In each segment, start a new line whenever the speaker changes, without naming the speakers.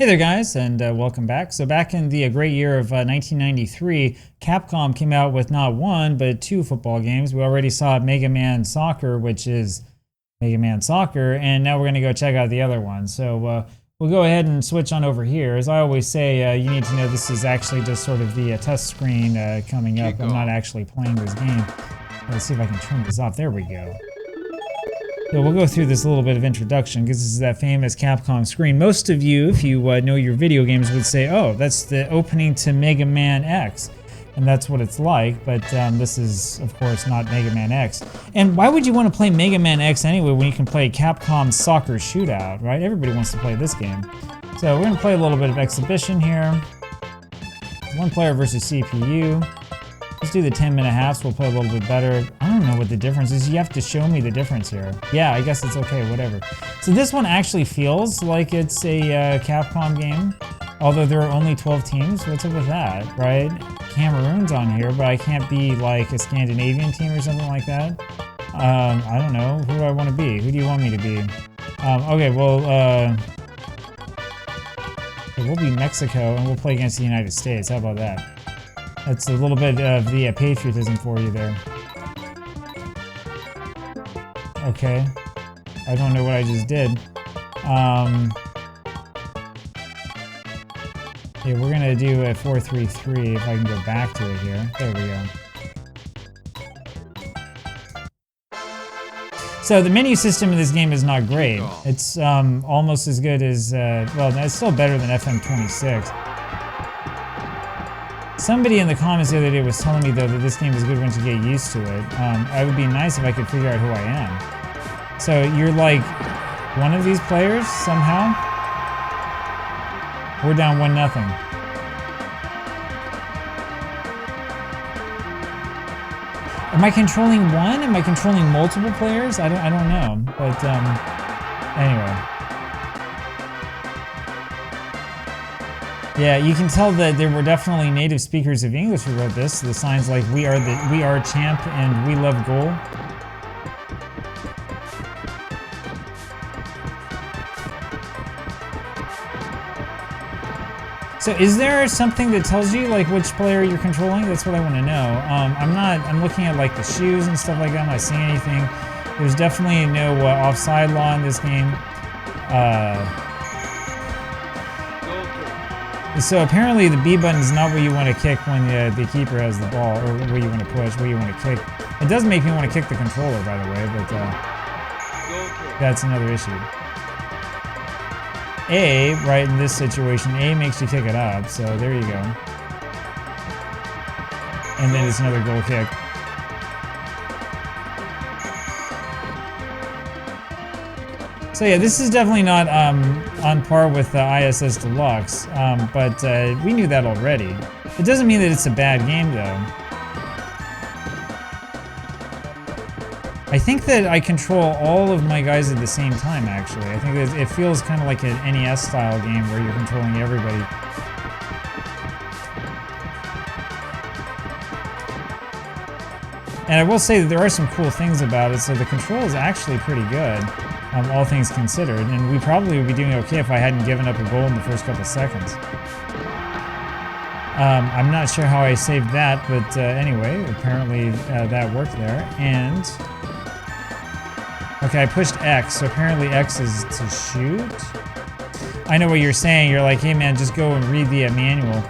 Hey there guys, and welcome back. So back in the great year of 1993, Capcom came out with not one, but two football games. We already saw Megaman Soccer, which is Megaman Soccer, and now we're going to go check out the other one. So we'll go ahead and switch on over here. As I always say, you need to know this is actually just sort of the test screen coming up. I'm not actually playing this game. Let's see if I can turn this off. There we go. So we'll go through this little bit of introduction because this is that famous Capcom screen. Most of you, if you know your video games, would say, oh, that's the opening to Mega Man X. And that's what it's like, but this is, of course, not Mega Man X. And why would you want to play Mega Man X anyway when you can play Capcom Soccer Shootout, right? Everybody wants to play this game. So we're going to play a little bit of exhibition here. One player versus CPU. Let's do the 10-minute halves. We'll play a little bit better. I don't know what the difference is. You have to show me the difference here. Yeah, I guess it's okay, whatever. So this one actually feels like it's a Capcom game, although there are only 12 teams. What's up with that, right? Cameroon's on here, but I can't be like a Scandinavian team or something like that. I don't know. Who do I want to be? Who do you want me to be? Okay, well, we'll be Mexico, and we'll play against the United States. How about that? That's a little bit of the patriotism for you there. Okay. I don't know what I just did. Yeah, we're gonna do a 4-3-3 if I can go back to it here. There we go. So the menu system in this game is not great. It's almost as good as, well, it's still better than FM26. Somebody in the comments the other day was telling me, though, that this game is good once you get used to it. It would be nice if I could figure out who I am. So you're like one of these players somehow? We're down 1-0. Am I controlling one? Am I controlling multiple players? I don't know. But anyway. Yeah, you can tell that there were definitely native speakers of English who wrote this. The signs like we are champ and we love goal. So is there something that tells you like which player you're controlling? That's what I want to know. I'm looking at like the shoes and stuff like that. I'm not seeing anything. There's definitely no offside law in this game. So apparently the B button is not where you want to kick when the keeper has the ball, or where you want to push, where you want to kick. It does make me want to kick the controller, by the way, but that's another issue. A, right in this situation, A makes you kick it up, so there you go. And then it's another goal kick. So yeah, this is definitely not on par with ISS Deluxe, but we knew that already. It doesn't mean that it's a bad game, though. I think that I control all of my guys at the same time, actually. I think that it feels kind of like an NES-style game where you're controlling everybody. And I will say that there are some cool things about it, so the control is actually pretty good. All things considered, and we probably would be doing okay if I hadn't given up a goal in the first couple seconds. I'm not sure how I saved that, but anyway, apparently that worked there. And okay, I pushed X, so apparently X is to shoot. I know what you're saying. You're like, hey man, just go and read the manual.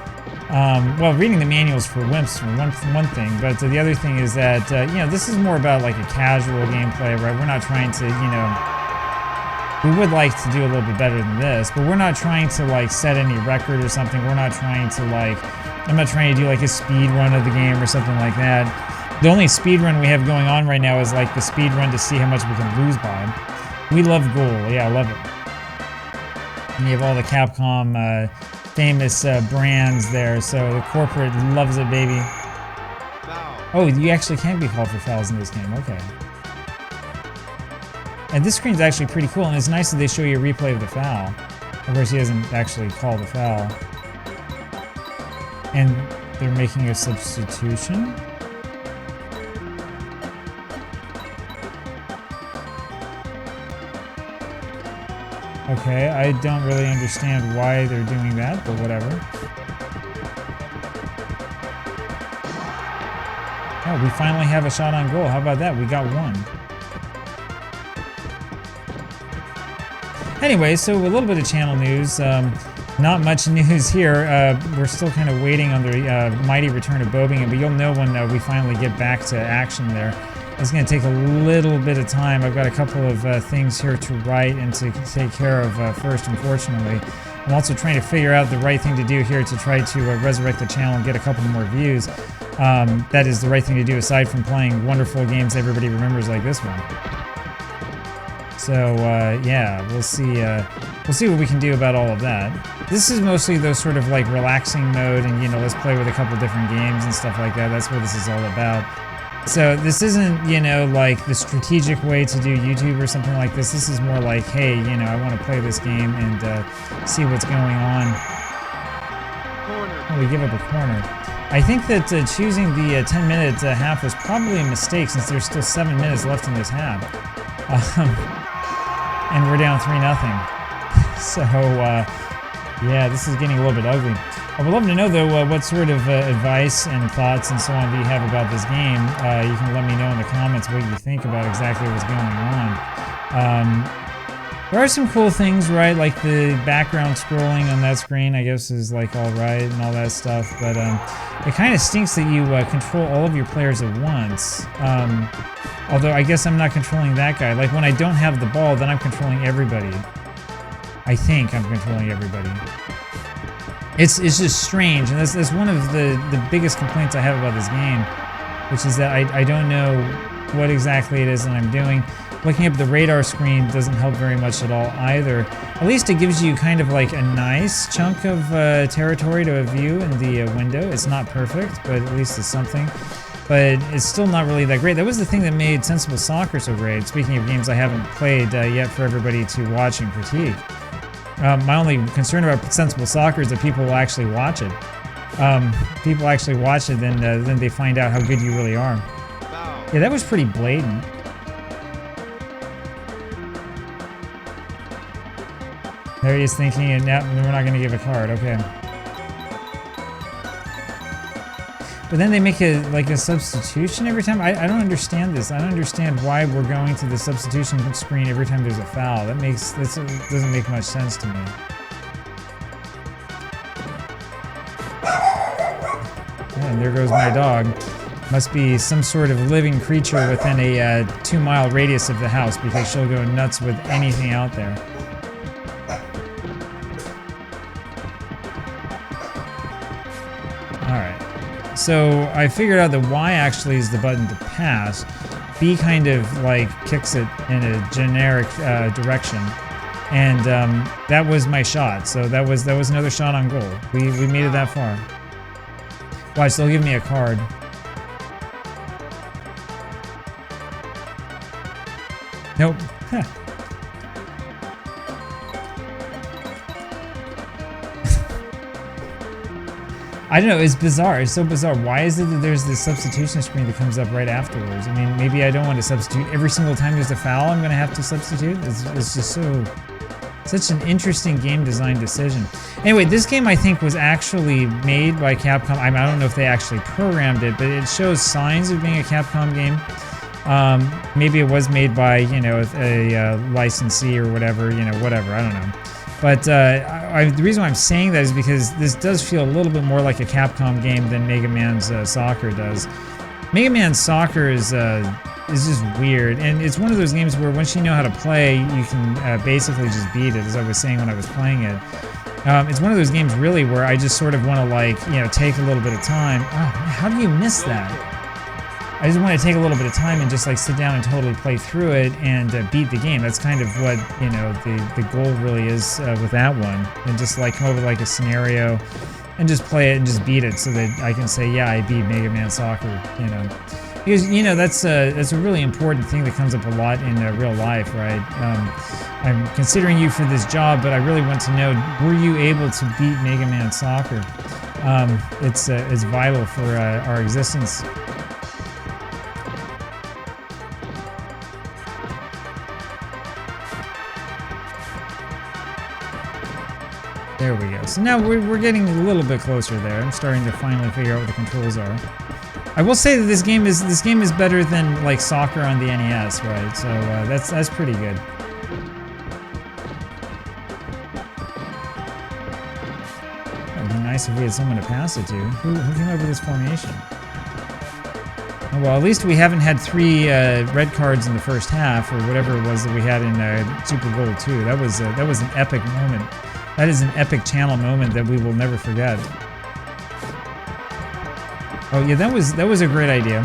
Well, reading the manuals for wimps for one thing, but the other thing is that you know, this is more about like a casual gameplay, right? We're not trying to, you know. We would like to do a little bit better than this, but we're not trying to like set any record or something. We're not trying to like, I'm not trying to do like a speed run of the game or something like that. The only speed run we have going on right now is like the speed run to see how much we can lose by. We love goal, yeah, I love it. And you have all the Capcom famous brands there, so the corporate loves it, baby. Oh, you actually can be called for fouls in this game, okay. And this screen's actually pretty cool, and it's nice that they show you a replay of the foul. Of course, he doesn't actually call the foul. And they're making a substitution. Okay, I don't really understand why they're doing that, but whatever. Oh, we finally have a shot on goal. How about that? We got one. Anyway, so a little bit of channel news. Not much news here. We're still kind of waiting on the mighty return of Bobingen, but you'll know when we finally get back to action there. It's going to take a little bit of time. I've got a couple of things here to write and to take care of first, unfortunately. I'm also trying to figure out the right thing to do here to try to resurrect the channel and get a couple more views. That is the right thing to do aside from playing wonderful games everybody remembers like this one. So yeah, we'll see what we can do about all of that. This is mostly those sort of like relaxing mode and, you know, let's play with a couple different games and stuff like that. That's what this is all about. So this isn't, you know, like the strategic way to do YouTube or something like this. This is more like, hey, you know, I want to play this game and see what's going on. Oh, we give up a corner. I think that choosing the 10-minute half was probably a mistake since there's still 7 minutes left in this half. And we're down 3-0. So, yeah, this is getting a little bit ugly. I would love to know, though, what sort of advice and thoughts and so on that you have about this game. You can let me know in the comments what you think about exactly what's going on. There are some cool things, right? Like the background scrolling on that screen, I guess, is like all right and all that stuff. But it kind of stinks that you control all of your players at once. Although I guess I'm not controlling that guy. Like when I don't have the ball, then I'm controlling everybody. I think I'm controlling everybody. It's just strange, and that's one of the biggest complaints I have about this game, which is that I don't know what exactly it is that I'm doing. Looking up the radar screen doesn't help very much at all either. At least it gives you kind of like a nice chunk of territory to view in the window. It's not perfect, but at least it's something. But it's still not really that great. That was the thing that made Sensible Soccer so great. Speaking of games I haven't played yet for everybody to watch and critique. My only concern about Sensible Soccer is that people will actually watch it. People actually watch it, then they find out how good you really are. Yeah, that was pretty blatant. There he is thinking, and now we're not going to give a card. Okay. But then they make it like a substitution every time. I don't understand this. I don't understand why we're going to the substitution screen every time there's a foul. That doesn't make much sense to me. Yeah, and there goes my dog. Must be some sort of living creature within a 2-mile radius of the house because she'll go nuts with anything out there. So I figured out that Y actually is the button to pass. B kind of like kicks it in a generic direction, and that was my shot. So that was another shot on goal. We made it that far. Watch, they'll give me a card. Nope. Huh. I don't know, it's bizarre. It's so bizarre. Why is it that there's this substitution screen that comes up right afterwards? I mean, maybe I don't want to substitute. Every single time there's a foul, I'm going to have to substitute? It's just such an interesting game design decision. Anyway, this game I think was actually made by Capcom. I don't know if they actually programmed it, but it shows signs of being a Capcom game. Maybe it was made by, you know, a licensee or whatever, you know, whatever, I don't know. But the reason why I'm saying that is because this does feel a little bit more like a Capcom game than Megaman Soccer does. Megaman Soccer is just weird, and it's one of those games where once you know how to play, you can basically just beat it, as I was saying when I was playing it. It's one of those games really where I just sort of want to, like, you know, take a little bit of time. Oh, how do you miss that? I just want to take a little bit of time and just like sit down and totally play through it and beat the game. That's kind of what, you know, the goal really is with that one. And just like come up with like a scenario and just play it and just beat it so that I can say, yeah, I beat Megaman Soccer, you know. Because, you know, that's a really important thing that comes up a lot in real life, right? I'm considering you for this job, but I really want to know, were you able to beat Megaman Soccer? It's vital for our existence. There we go. So now we're getting a little bit closer there. I'm starting to finally figure out what the controls are. I will say that this game is better than like soccer on the NES, right? So that's pretty good. It would be nice if we had someone to pass it to. Who came up with this formation? Oh, well, at least we haven't had 3 red cards in the first half, or whatever it was that we had in Super Bowl 2. That was an epic moment. That is an epic channel moment that we will never forget. Oh yeah, that was a great idea.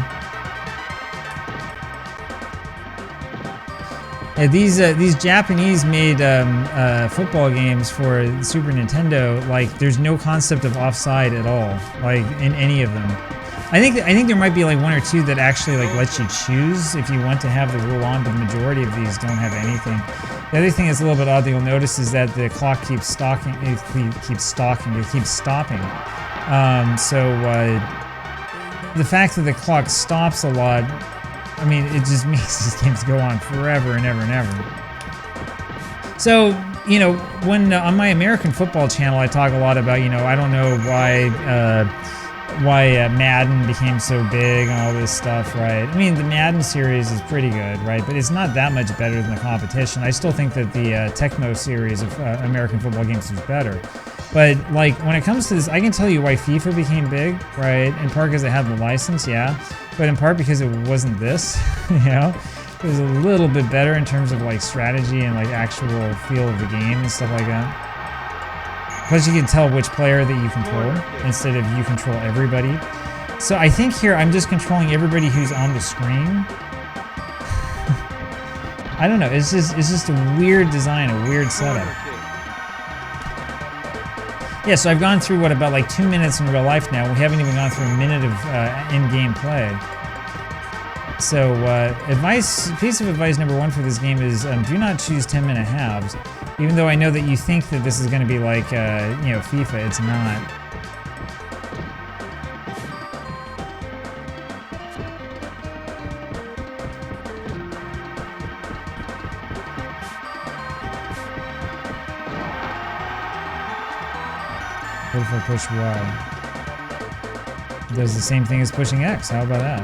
Yeah, these Japanese-made football games for Super Nintendo, like there's no concept of offside at all, like in any of them. I think there might be like 1 or 2 that actually like let you choose if you want to have the rule on, but the majority of these don't have anything. The other thing that's a little bit odd that you'll notice is that the clock keeps stopping. The fact that the clock stops a lot, I mean, it just makes these games go on forever and ever and ever. So, you know, when on my American football channel, I talk a lot about, you know, I don't know why Madden became so big and all this stuff, right? I mean, the Madden series is pretty good, right? But it's not that much better than the competition. I still think that the Tecmo series of American football games is better. But, like, when it comes to this, I can tell you why FIFA became big, right? In part because it had the license, yeah. But in part because it wasn't this, you know? It was a little bit better in terms of, like, strategy and, like, actual feel of the game and stuff like that. Plus, you can tell which player that you control instead of you control everybody. So I think here I'm just controlling everybody who's on the screen. I don't know. It's just a weird design, a weird setup. Yeah, so I've gone through, what, about like 2 minutes in real life now. We haven't even gone through a minute of in-game play. So piece of advice number 1 for this game is do not choose 10-minute halves. Even though I know that you think that this is going to be like, you know, FIFA, it's not. What if I push Y? It does the same thing as pushing X. How about that?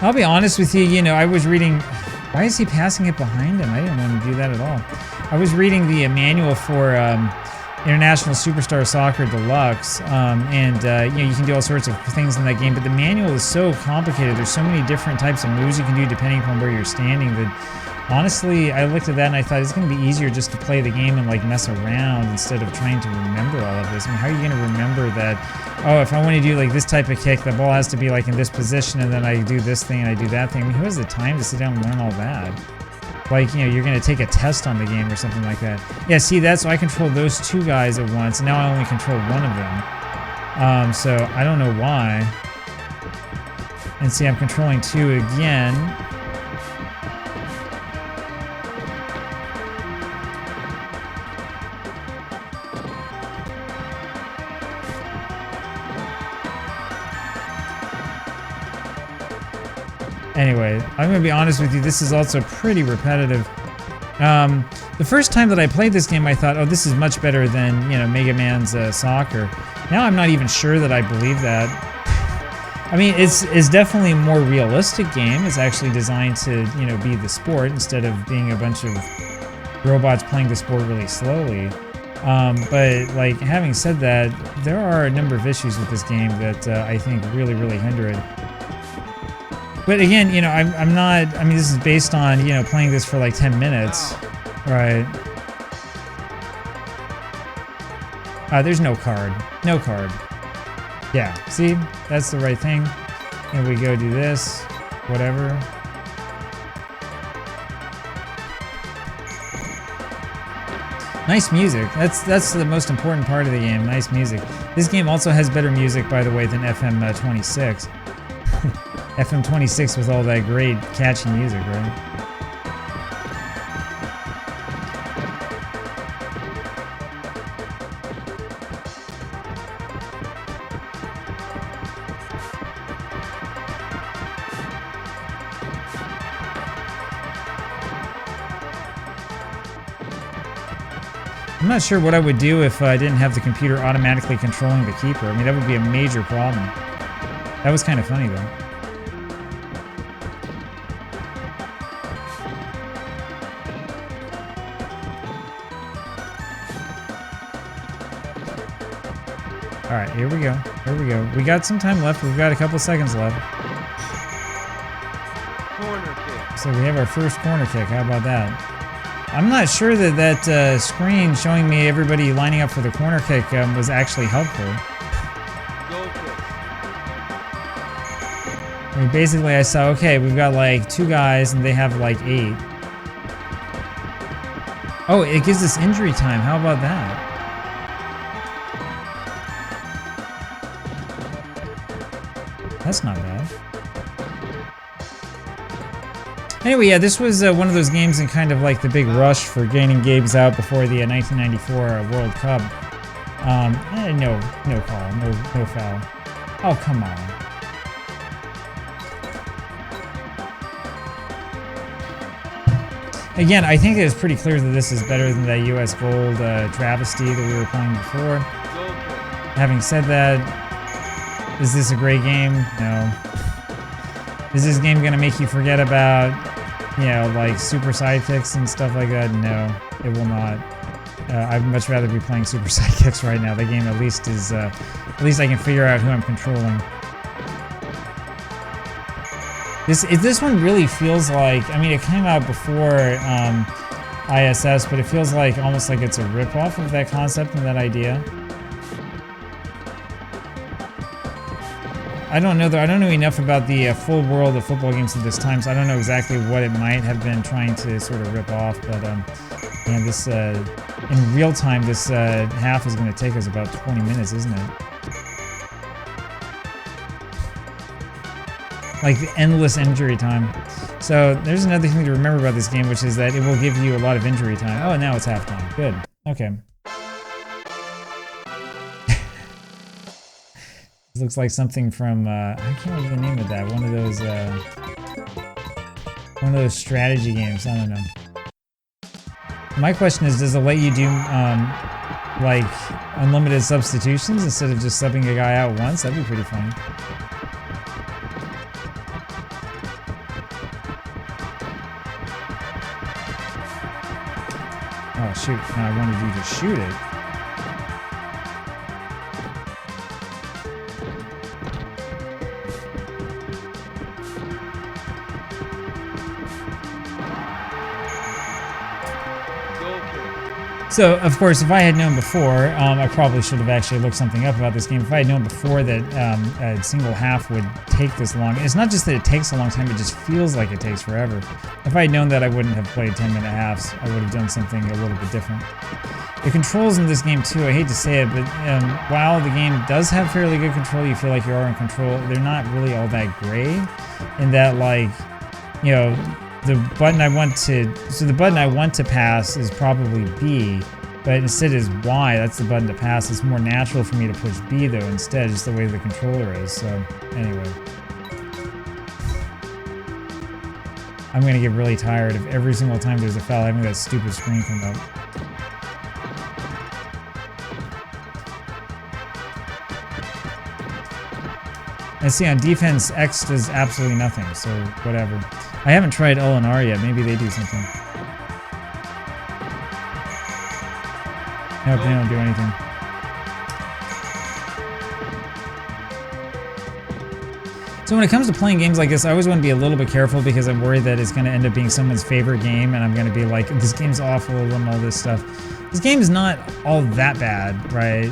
I'll be honest with you, you know, I was reading... Why is he passing it behind him? I didn't want to do that at all. I was reading the manual for International Superstar Soccer Deluxe, and you know, you can do all sorts of things in that game, but the manual is so complicated. There's so many different types of moves you can do depending upon where you're standing that honestly, I looked at that and I thought it's going to be easier just to play the game and like mess around instead of trying to remember all of this. I mean, how are you going to remember that, oh, if I want to do like this type of kick, the ball has to be like in this position and then I do this thing and I do that thing. I mean, who has the time to sit down and learn all that? Like, you know, you're going to take a test on the game or something like that. Yeah, see, that's why I control those 2 guys at once. Now I only control 1 of them. So I don't know why. And see, I'm controlling 2 again. Anyway, I'm going to be honest with you, this is also pretty repetitive. The first time that I played this game, I thought, oh, this is much better than, you know, Megaman's Soccer. Now I'm not even sure that I believe that. I mean, it's definitely a more realistic game. It's actually designed to, you know, be the sport instead of being a bunch of robots playing the sport really slowly. But, like, having said that, there are a number of issues with this game that I think really, really hinder it. But again, you know, I'm not, I mean, this is based on, you know, playing this for like 10 minutes, right? There's no card. No card. Yeah, see? That's the right thing. And we go do this, whatever. Nice music. That's the most important part of the game, nice music. This game also has better music, by the way, than FM26. FM26 with all that great, catchy music, right? I'm not sure what I would do if I didn't have the computer automatically controlling the keeper. I mean, that would be a major problem. That was kind of funny, though. All right, here we go. Here we go. We got some time left. We've got a couple seconds left.
Corner kick.
So we have our first corner kick. How about that? I'm not sure that that screen showing me everybody lining up for the corner kick was actually helpful.
Goal kick.
I mean, basically, I saw, okay, we've got like 2 guys and they have like 8. Oh, it gives us injury time. How about that? That's not bad. Anyway, yeah, this was one of those games in kind of like the big rush for gaining games out before the 1994 World Cup. No call, no foul. Oh, come on. Again, I think it's pretty clear that this is better than that US Gold travesty that we were playing before. Having said that, is this a great game? No. Is this game going to make you forget about, you know, like super sidekicks and stuff like that? No, it will not. I'd much rather be playing super sidekicks right now. The game at least is, at least I can figure out who I'm controlling. This one really feels like, I mean, it came out before ISS, but it feels like almost like it's a ripoff of that concept and that idea. I don't know though. I don't know enough about the full world of football games at this time, so I don't know exactly what it might have been trying to sort of rip off. But man, this in real time, this half is going to take us about 20 minutes, isn't it? Like the endless injury time. So there's another thing to remember about this game, which is that it will give you a lot of injury time. Oh, now it's halftime. Good. Okay. This looks like something from I can't remember the name of that. One of those strategy games. I don't know. My question is, does it let you do like unlimited substitutions instead of just subbing a guy out once? That'd be pretty fun. Oh shoot! No, I wanted you to shoot it. So, of course, if I had known before, I probably should have actually looked something up about this game. If I had known before that a single half would take this long, it's not just that it takes a long time, it just feels like it takes forever. If I had known that, I wouldn't have played 10-minute halves. I would have done something a little bit different. The controls in this game, too, I hate to say it, but while the game does have fairly good control, you feel like you are in control, they're not really all that great. In that, like, you know, the button I want to pass is probably B, but instead is Y. That's the button to pass. It's more natural for me to push B though instead, just the way the controller is. So anyway, I'm gonna get really tired of every single time there's a foul having that stupid screen come up. And see, on defense, X does absolutely nothing, so whatever. I haven't tried L and R yet. Maybe they do something. Nope, they don't do anything. So when it comes to playing games like this, I always want to be a little bit careful because I'm worried that it's going to end up being someone's favorite game, and I'm going to be like, this game's awful and all this stuff. This game is not all that bad, right?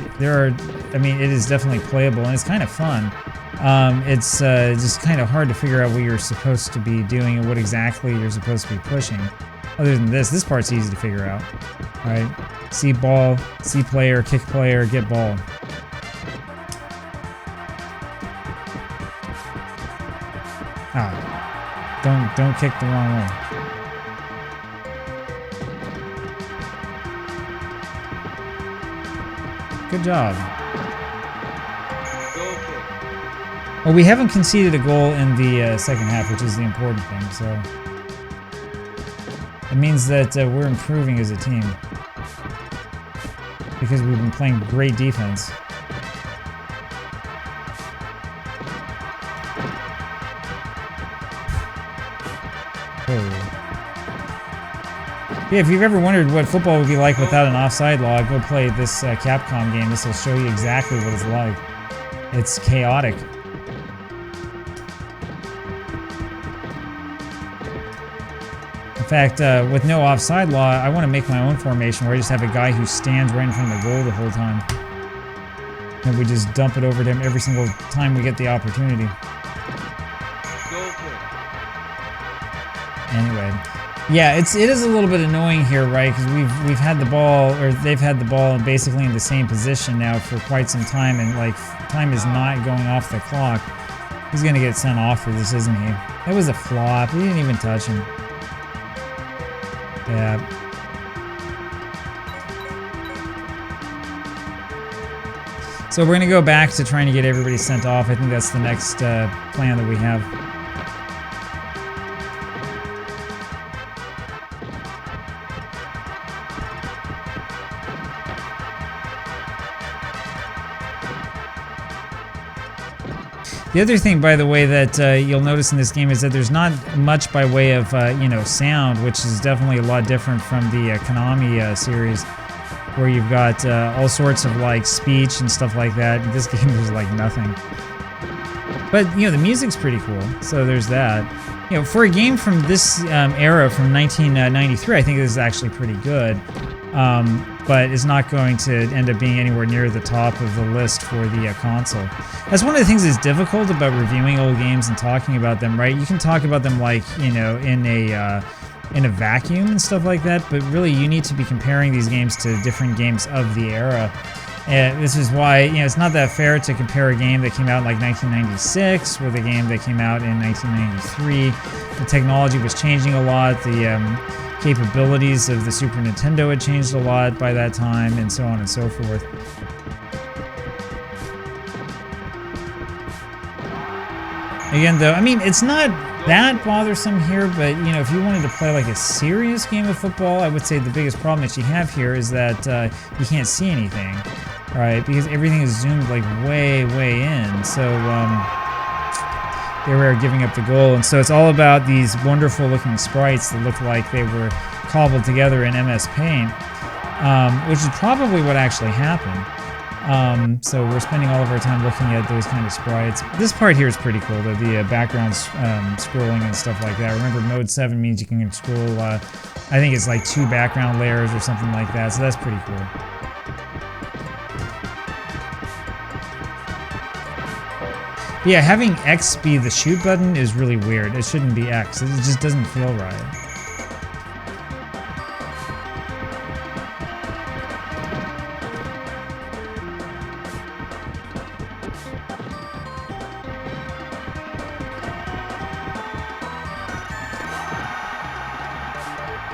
I mean, it is definitely playable, and it's kind of fun. It's just kind of hard to figure out what you're supposed to be doing and what exactly you're supposed to be pushing. Other than this part's easy to figure out. Right? See ball, see player, kick player, get ball. Ah, don't kick the wrong way. Good job. Well, we haven't conceded a goal in the second half, which is the important thing, so it means that we're improving as a team. because we've been playing great defense. Yeah, if you've ever wondered what football would be like without an offside law, go play this Capcom game. This will show you exactly what it's like. It's chaotic. In fact, with no offside law, I want to make my own formation where I just have a guy who stands right in front of the goal the whole time. And we just dump it over to him every single time we get the opportunity. Anyway, yeah, it is a little bit annoying here, right? Because we've had the ball, or they've had the ball basically in the same position now for quite some time, and like time is not going off the clock. He's gonna get sent off for this, isn't he? That was a flop. We didn't even touch him. Yeah. So we're gonna go back to trying to get everybody sent off. I think that's the next plan that we have. The other thing, by the way, that you'll notice in this game is that there's not much by way of, sound, which is definitely a lot different from the Konami series, where you've got all sorts of, like, speech and stuff like that. In this game, there's, like, nothing. But, the music's pretty cool, so there's that. For a game from this era, from 1993, I think this is actually pretty good. But it's not going to end up being anywhere near the top of the list for the console. That's one of the things that's difficult about reviewing old games and talking about them, right? You can talk about them like, in a vacuum and stuff like that, but really you need to be comparing these games to different games of the era. And this is why, it's not that fair to compare a game that came out in like 1996 with a game that came out in 1993. The technology was changing a lot. The capabilities of the Super Nintendo had changed a lot by that time, and so on and so forth. Again, though, I mean, it's not that bothersome here, but, if you wanted to play like a serious game of football, I would say the biggest problem that you have here is that you can't see anything, right? Because everything is zoomed like way, way in. So, they were giving up the goal, and so it's all about these wonderful looking sprites that look like they were cobbled together in MS Paint, which is probably what actually happened. So we're spending all of our time looking at those kind of sprites. This part here is pretty cool, though, the background scrolling and stuff like that. Remember, mode 7 means you can scroll, I think it's like 2 background layers or something like that, so that's pretty cool. Yeah, having X be the shoot button is really weird. It shouldn't be X. It just doesn't feel right.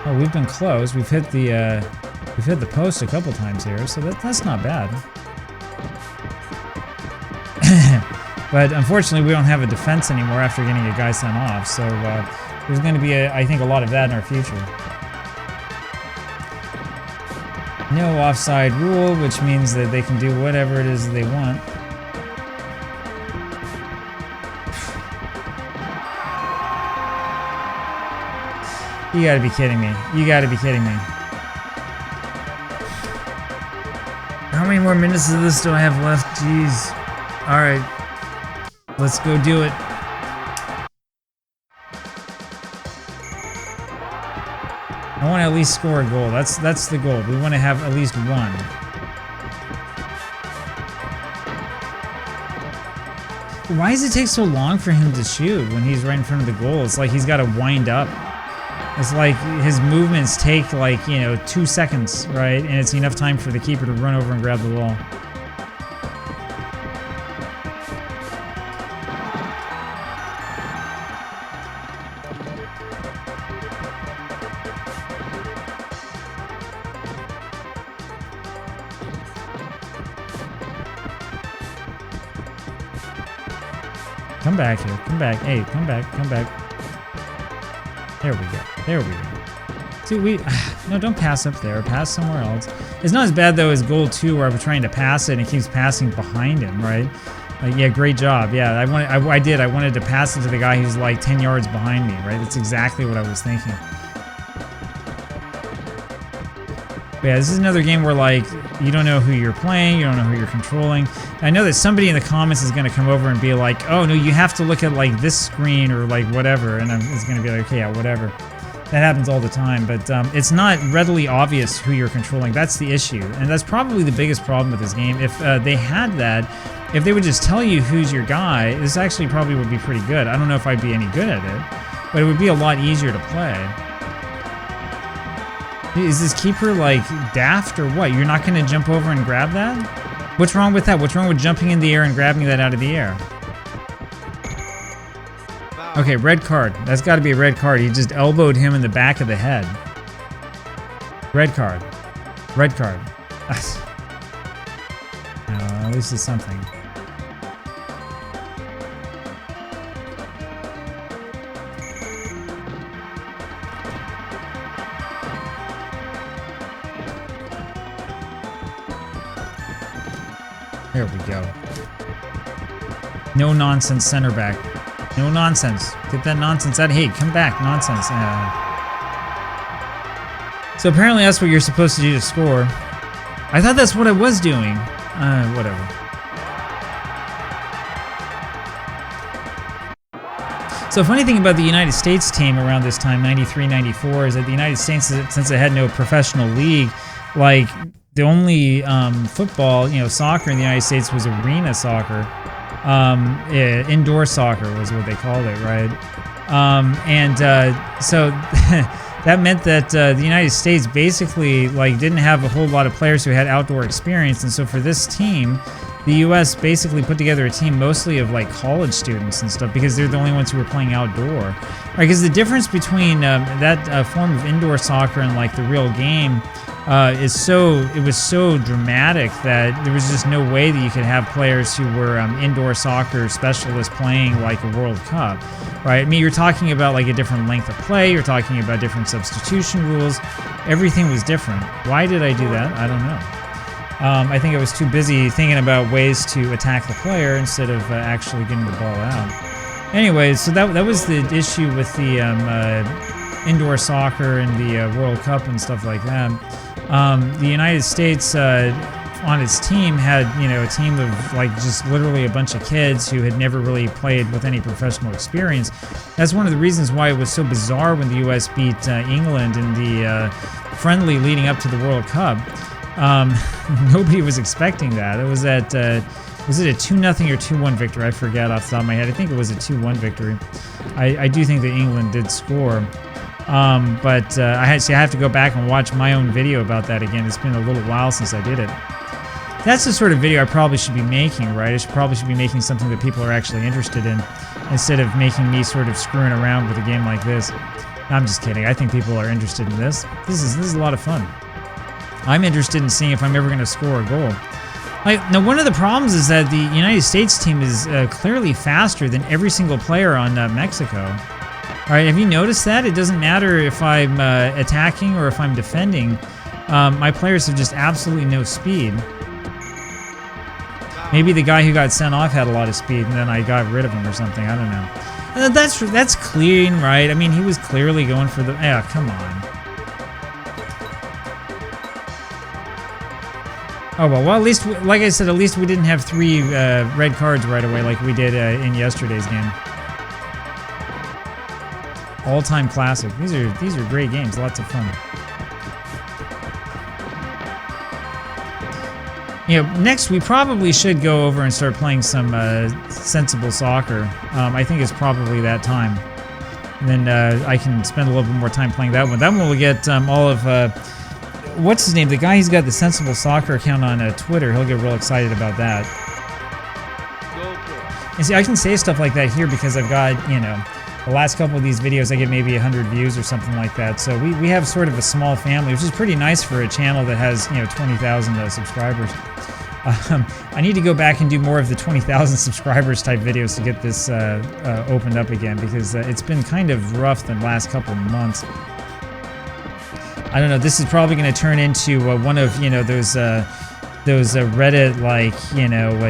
Oh, we've been close. We've hit the post a couple times here, so that's not bad. But unfortunately, we don't have a defense anymore after getting a guy sent off, so there's going to be, I think, a lot of that in our future. No offside rule, which means that they can do whatever it is that they want. You gotta be kidding me. You gotta be kidding me. How many more minutes of this do I have left? Jeez. Alright. Let's go do it. I want to at least score a goal. That's the goal. We want to have at least one. Why does it take so long for him to shoot when he's right in front of the goal? It's like he's got to wind up. It's like his movements take like, 2 seconds, right? And it's enough time for the keeper to run over and grab the ball. Come back here. Come back. Hey, come back. Come back. There we go. There we go. See, no, don't pass up there. Pass somewhere else. It's not as bad though as goal 2, where I was trying to pass it and it keeps passing behind him, right? Yeah, great job. Yeah, I did. I wanted to pass it to the guy who's like 10 yards behind me, right? That's exactly what I was thinking. But yeah, this is another game where like you don't know who you're playing, you don't know who you're controlling. I know that somebody in the comments is going to come over and be like, "Oh no, you have to look at like this screen or like whatever," and it's going to be like, "Okay, yeah, whatever." That happens all the time, but it's not readily obvious who you're controlling. That's the issue, and that's probably the biggest problem with this game. If they had that, if they would just tell you who's your guy, this actually probably would be pretty good. I don't know if I'd be any good at it, but it would be a lot easier to play. Is this keeper like daft or what? You're not going to jump over and grab that? What's wrong with that? What's wrong with jumping in the air and grabbing that out of the air? Okay, red card. That's got to be a red card. He just elbowed him in the back of the head. Red card. Red card. At least it's something. There we go. No nonsense center back. No nonsense. Get that nonsense out. Hey, come back. Nonsense. So apparently that's what you're supposed to do to score. I thought that's what I was doing. Whatever. So funny thing about the United States team around this time, 93, 94, is that the United States, since it had no professional league, like the only football, soccer in the United States was arena soccer. Indoor soccer was what they called it, right? So that meant that the United States basically like didn't have a whole lot of players who had outdoor experience, and so for this team, the U.S. basically put together a team mostly of like college students and stuff because they're the only ones who were playing outdoor. Right? Because the difference between that form of indoor soccer and like the real game it was so dramatic that there was just no way that you could have players who were indoor soccer specialists playing like a World Cup, right? I mean, you're talking about like a different length of play, you're talking about different substitution rules, everything was different. Why did I do that? I don't know. I think I was too busy thinking about ways to attack the player instead of actually getting the ball out. Anyways, so that was the issue with the indoor soccer and the World Cup and stuff like that. The United States on its team had, a team of like just literally a bunch of kids who had never really played with any professional experience. That's one of the reasons why it was so bizarre when the U.S. beat England in the friendly leading up to the World Cup. Nobody was expecting that. It was at, was it a 2-0 or 2-1 victory? I forget off the top of my head. I think it was a 2-1 victory. I do think that England did score. But I have to go back and watch my own video about that again. It's been a little while since I did it. That's the sort of video I probably should be making, right? I probably should be making something that people are actually interested in instead of making me sort of screwing around with a game like this. I'm just kidding. I think people are interested in this. This is a lot of fun. I'm interested in seeing if I'm ever going to score a goal. Now, one of the problems is that the United States team is clearly faster than every single player on Mexico. All right, have you noticed that? It doesn't matter if I'm attacking or if I'm defending. My players have just absolutely no speed. Maybe the guy who got sent off had a lot of speed, and then I got rid of him or something. I don't know. That's clean, right? I mean, he was clearly going for the... Yeah, come on. Oh, well, at least, like I said, at least we didn't have 3 red cards right away like we did in yesterday's game. All-time classic. These are great games. Lots of fun. Next we probably should go over and start playing some sensible soccer. I think it's probably that time. And then I can spend a little bit more time playing that one. That one will get all of... what's his name? The guy who's got the Sensible Soccer account on Twitter. He'll get real excited about that. And see, I can say stuff like that here because I've got, the last couple of these videos I get maybe 100 views or something like that. So we have sort of a small family, which is pretty nice for a channel that has 20,000 subscribers. I need to go back and do more of the 20,000 subscribers type videos to get this opened up again because it's been kind of rough the last couple of months. I don't know. This is probably going to turn into one of those Reddit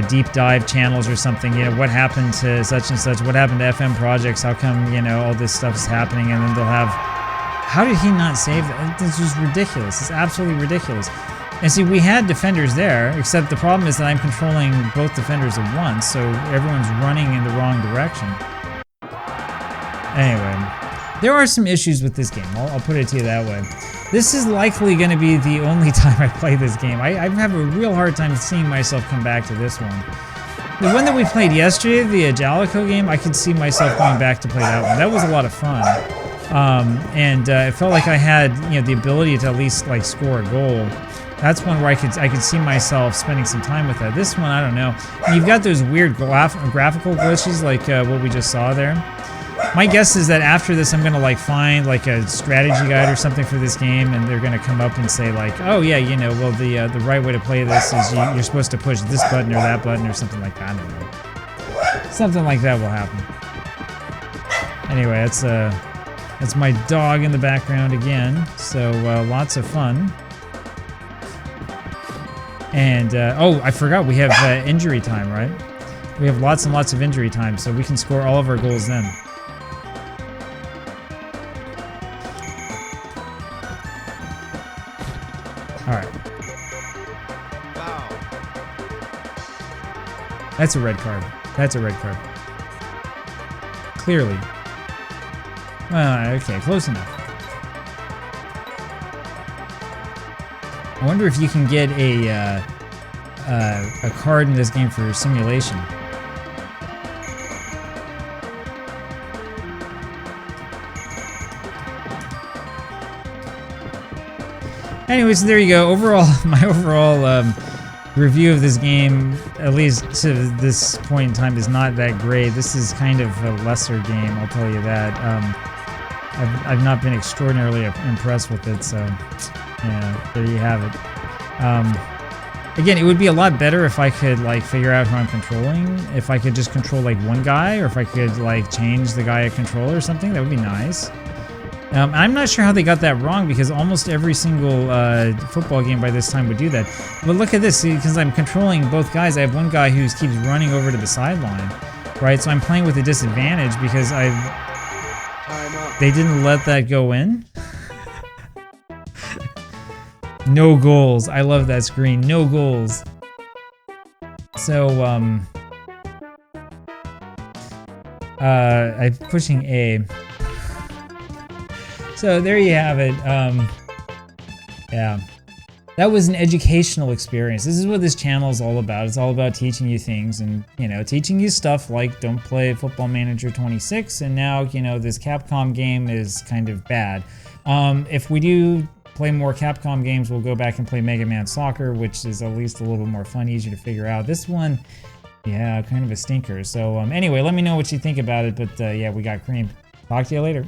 deep dive channels or something. What happened to such and such? What happened to FM projects? How come all this stuff is happening? And then they'll have, how did he not save that? This is ridiculous. It's absolutely ridiculous. And see, we had defenders there, except the problem is that I'm controlling both defenders at once, so everyone's running in the wrong direction. Anyway, there are some issues with this game. I'll put it to you that way. This is likely going to be the only time I play this game. I have a real hard time seeing myself come back to this one. The one that we played yesterday, the Jalico game, I could see myself going back to play that one. That was a lot of fun. It felt like I had the ability to at least like score a goal. That's one where I could see myself spending some time with that. This one, I don't know. And you've got those weird graphical glitches like what we just saw there. My guess is that after this, I'm gonna like find like a strategy guide or something for this game, and they're gonna come up and say like, oh yeah, well the right way to play this is you're supposed to push this button or that button or something like that. I don't know. Something like that will happen. Anyway, that's my dog in the background again. So lots of fun. And oh, I forgot we have injury time, right? We have lots and lots of injury time, so we can score all of our goals then. All right.
Wow.
That's a red card. That's a red card. Clearly. Okay, close enough. I wonder if you can get a card in this game for simulation. Anyways, there you go. Overall, my overall review of this game, at least to this point in time, is not that great. This is kind of a lesser game, I'll tell you that. I've not been extraordinarily impressed with it, so yeah, there you have it. Again, it would be a lot better if I could like figure out who I'm controlling. If I could just control like one guy, or if I could like change the guy I control or something, that would be nice. I'm not sure how they got that wrong, because almost every single football game by this time would do that. But look at this, because I'm controlling both guys. I have one guy who keeps running over to the sideline, right? So I'm playing with a disadvantage because they didn't let that go in. No goals. I love that screen. No goals. So, I'm pushing A. So there you have it. Yeah. That was an educational experience. This is what this channel is all about. It's all about teaching you things and, teaching you stuff like don't play Football Manager 26, and now, this Capcom game is kind of bad. If we do play more Capcom games, we'll go back and play Megaman Soccer, which is at least a little bit more fun, easier to figure out. This one, yeah, kind of a stinker. So anyway, let me know what you think about it, but yeah, we got creamed. Talk to you later.